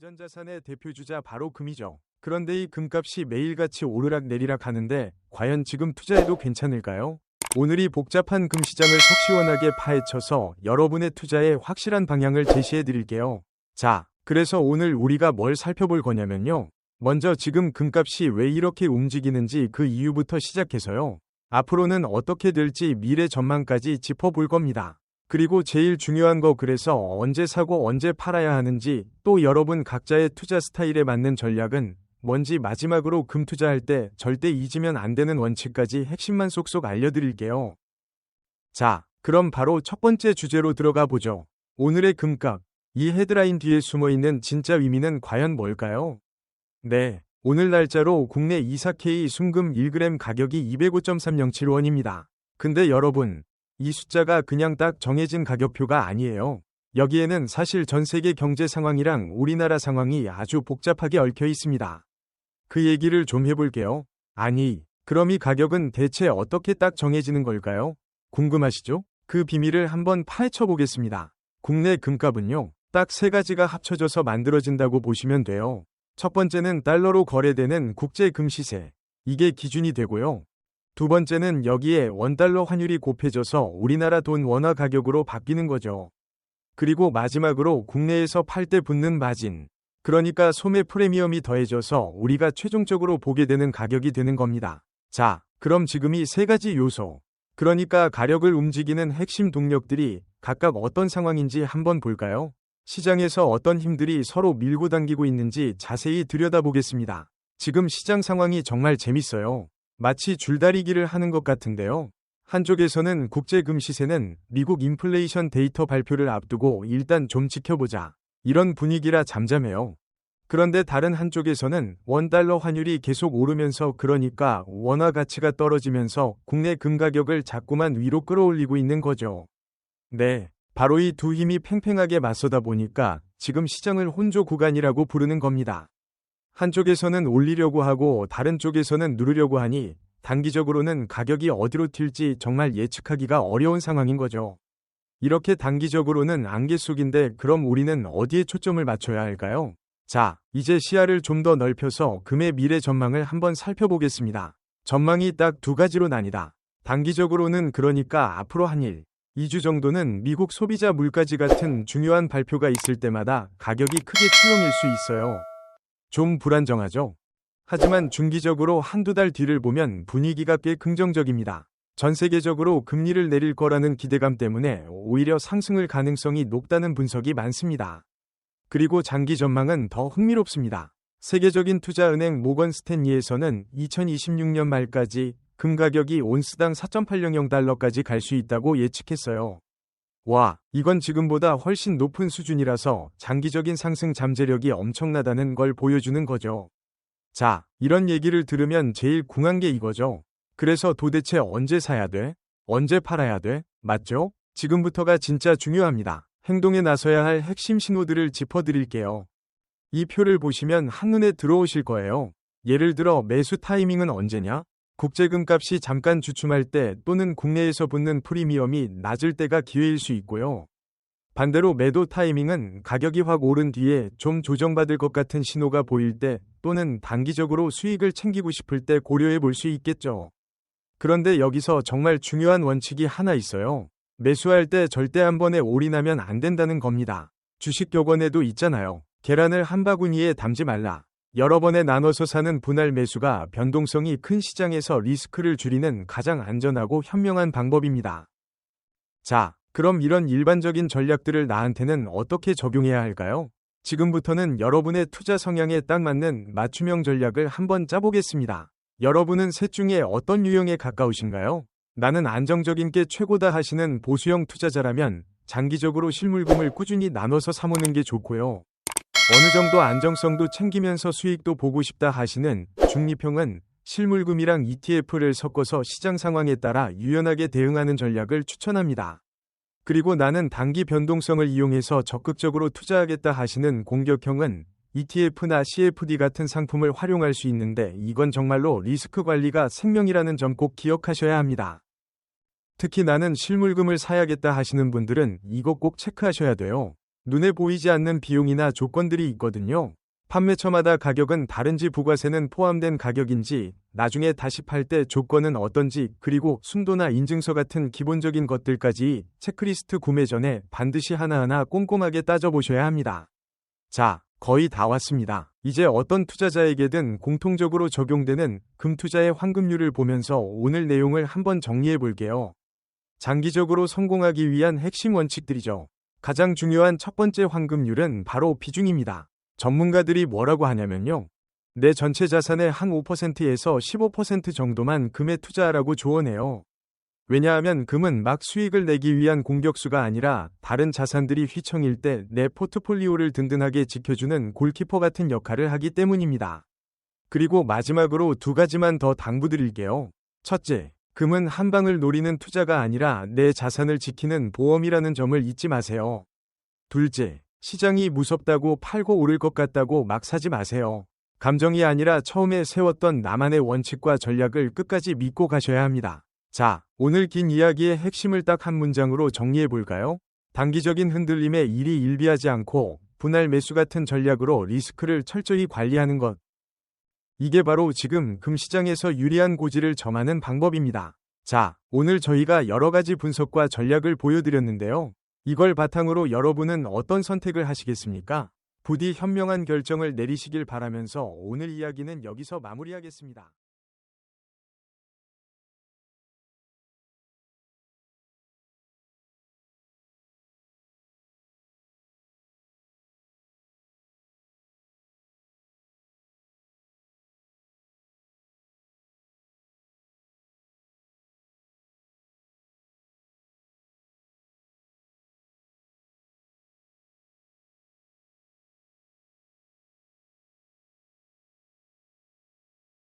안전자산의 대표주자 바로 금이죠. 그런데 이 금값이 매일같이 오르락 내리락 하는데 과연 지금 투자해도 괜찮을까요? 오늘 이 복잡한 금 시장을 속 시원하게 파헤쳐서 여러분의 투자에 확실한 방향을 제시해 드릴게요. 자, 그래서 오늘 우리가 뭘 살펴볼 거냐면요. 먼저 지금 금값이 왜 이렇게 움직이는지 그 이유부터 시작해서요. 앞으로는 어떻게 될지 미래 전망까지 짚어볼 겁니다. 그리고 제일 중요한 거 그래서 언제 사고 언제 팔아야 하는지 또 여러분 각자의 투자 스타일에 맞는 전략은 뭔지 마지막으로 금 투자할 때 절대 잊으면 안 되는 원칙까지 핵심만 쏙쏙 알려드릴게요. 자, 그럼 바로 첫 번째 주제로 들어가 보죠. 오늘의 금값. 이 헤드라인 뒤에 숨어있는 진짜 의미는 과연 뭘까요? 네, 오늘 날짜로 국내 24K 순금 1g 가격이 205.307원입니다. 근데 여러분, 이 숫자가 그냥 딱 정해진 가격표가 아니에요. 여기에는 사실 전 세계 경제 상황이랑 우리나라 상황이 아주 복잡하게 얽혀 있습니다. 그 얘기를 좀 해볼게요. 아니, 그럼 이 가격은 대체 어떻게 딱 정해지는 걸까요? 궁금하시죠? 그 비밀을 한번 파헤쳐 보겠습니다. 국내 금값은요, 딱 세 가지가 합쳐져서 만들어진다고 보시면 돼요. 첫 번째는 달러로 거래되는 국제 금 시세. 이게 기준이 되고요. 두 번째는 여기에 원달러 환율이 곱해져서 우리나라 돈 원화 가격으로 바뀌는 거죠. 그리고 마지막으로 국내에서 팔 때 붙는 마진. 그러니까 소매 프리미엄이 더해져서 우리가 최종적으로 보게 되는 가격이 되는 겁니다. 자, 그럼 지금 이 세 가지 요소, 그러니까 가격을 움직이는 핵심 동력들이 각각 어떤 상황인지 한번 볼까요? 시장에서 어떤 힘들이 서로 밀고 당기고 있는지 자세히 들여다보겠습니다. 지금 시장 상황이 정말 재밌어요. 마치 줄다리기를 하는 것 같은데요. 한쪽에서는 국제금 시세는 미국 인플레이션 데이터 발표를 앞두고 일단 좀 지켜보자, 이런 분위기라 잠잠해요. 그런데 다른 한쪽에서는 원달러 환율이 계속 오르면서 그러니까 원화 가치가 떨어지면서 국내 금 가격을 자꾸만 위로 끌어올리고 있는 거죠. 네, 바로 이 두 힘이 팽팽하게 맞서다 보니까 지금 시장을 혼조 구간이라고 부르는 겁니다. 한쪽에서는 올리려고 하고 다른 쪽에서는 누르려고 하니 단기적으로는 가격이 어디로 튈지 정말 예측하기가 어려운 상황인 거죠. 이렇게 단기적으로는 안개 속인데 그럼 우리는 어디에 초점을 맞춰야 할까요? 자, 이제 시야를 좀 더 넓혀서 금의 미래 전망을 한번 살펴보겠습니다. 전망이 딱 두 가지로 나뉘다. 단기적으로는 그러니까 앞으로 한 1, 2주 정도는 미국 소비자 물가지 같은 중요한 발표가 있을 때마다 가격이 크게 추용일 수 있어요. 좀 불안정하죠? 하지만 중기적으로 한두 달 뒤를 보면 분위기가 꽤 긍정적입니다. 전 세계적으로 금리를 내릴 거라는 기대감 때문에 오히려 상승을 가능성이 높다는 분석이 많습니다. 그리고 장기 전망은 더 흥미롭습니다. 세계적인 투자은행 모건 스탠리에서는 2026년 말까지 금 가격이 온스당 4.800달러까지 갈 수 있다고 예측했어요. 와, 이건 지금보다 훨씬 높은 수준이라서 장기적인 상승 잠재력이 엄청나다는 걸 보여주는 거죠. 자, 이런 얘기를 들으면 제일 궁한 게 이거죠. 그래서 도대체 언제 사야 돼? 언제 팔아야 돼? 맞죠? 지금부터가 진짜 중요합니다. 행동에 나서야 할 핵심 신호들을 짚어드릴게요. 이 표를 보시면 한눈에 들어오실 거예요. 예를 들어 매수 타이밍은 언제냐? 국제금값이 잠깐 주춤할 때 또는 국내에서 붙는 프리미엄이 낮을 때가 기회일 수 있고요. 반대로 매도 타이밍은 가격이 확 오른 뒤에 좀 조정받을 것 같은 신호가 보일 때 또는 단기적으로 수익을 챙기고 싶을 때 고려해 볼 수 있겠죠. 그런데 여기서 정말 중요한 원칙이 하나 있어요. 매수할 때 절대 한 번에 올인하면 안 된다는 겁니다. 주식 격언에도 있잖아요. 계란을 한 바구니에 담지 말라. 여러 번에 나눠서 사는 분할 매수가 변동성이 큰 시장에서 리스크를 줄이는 가장 안전하고 현명한 방법입니다. 자, 그럼 이런 일반적인 전략들을 나한테는 어떻게 적용해야 할까요? 지금부터는 여러분의 투자 성향에 딱 맞는 맞춤형 전략을 한번 짜보겠습니다. 여러분은 셋 중에 어떤 유형에 가까우신가요? 나는 안정적인 게 최고다 하시는 보수형 투자자라면 장기적으로 실물금을 꾸준히 나눠서 사모는 게 좋고요. 어느 정도 안정성도 챙기면서 수익도 보고 싶다 하시는 중립형은 실물금이랑 ETF를 섞어서 시장 상황에 따라 유연하게 대응하는 전략을 추천합니다. 그리고 나는 단기 변동성을 이용해서 적극적으로 투자하겠다 하시는 공격형은 ETF나 CFD 같은 상품을 활용할 수 있는데 이건 정말로 리스크 관리가 생명이라는 점 꼭 기억하셔야 합니다. 특히 나는 실물금을 사야겠다 하시는 분들은 이거 꼭 체크하셔야 돼요. 눈에 보이지 않는 비용이나 조건들이 있거든요. 판매처마다 가격은 다른지 부가세는 포함된 가격인지, 나중에 다시 팔 때 조건은 어떤지, 그리고 순도나 인증서 같은 기본적인 것들까지 체크리스트 구매 전에 반드시 하나하나 꼼꼼하게 따져보셔야 합니다. 자, 거의 다 왔습니다. 이제 어떤 투자자에게든 공통적으로 적용되는 금투자의 환급률을 보면서 오늘 내용을 한번 정리해 볼게요. 장기적으로 성공하기 위한 핵심 원칙들이죠. 가장 중요한 첫 번째 환급률은 바로 비중입니다. 전문가들이 뭐라고 하냐면요. 내 전체 자산의 한 5%에서 15% 정도만 금에 투자하라고 조언해요. 왜냐하면 금은 막 수익을 내기 위한 공격수가 아니라 다른 자산들이 휘청일 때 내 포트폴리오를 든든하게 지켜주는 골키퍼 같은 역할을 하기 때문입니다. 그리고 마지막으로 두 가지만 더 당부드릴게요. 첫째, 금은 한 방을 노리는 투자가 아니라 내 자산을 지키는 보험이라는 점을 잊지 마세요. 둘째, 시장이 무섭다고 팔고 오를 것 같다고 막 사지 마세요. 감정이 아니라 처음에 세웠던 나만의 원칙과 전략을 끝까지 믿고 가셔야 합니다. 자, 오늘 긴 이야기의 핵심을 딱 한 문장으로 정리해 볼까요? 단기적인 흔들림에 일희일비하지 않고 분할 매수 같은 전략으로 리스크를 철저히 관리하는 것. 이게 바로 지금 금시장에서 유리한 고지를 점하는 방법입니다. 자, 오늘 저희가 여러 가지 분석과 전략을 보여드렸는데요. 이걸 바탕으로 여러분은 어떤 선택을 하시겠습니까? 부디 현명한 결정을 내리시길 바라면서 오늘 이야기는 여기서 마무리하겠습니다.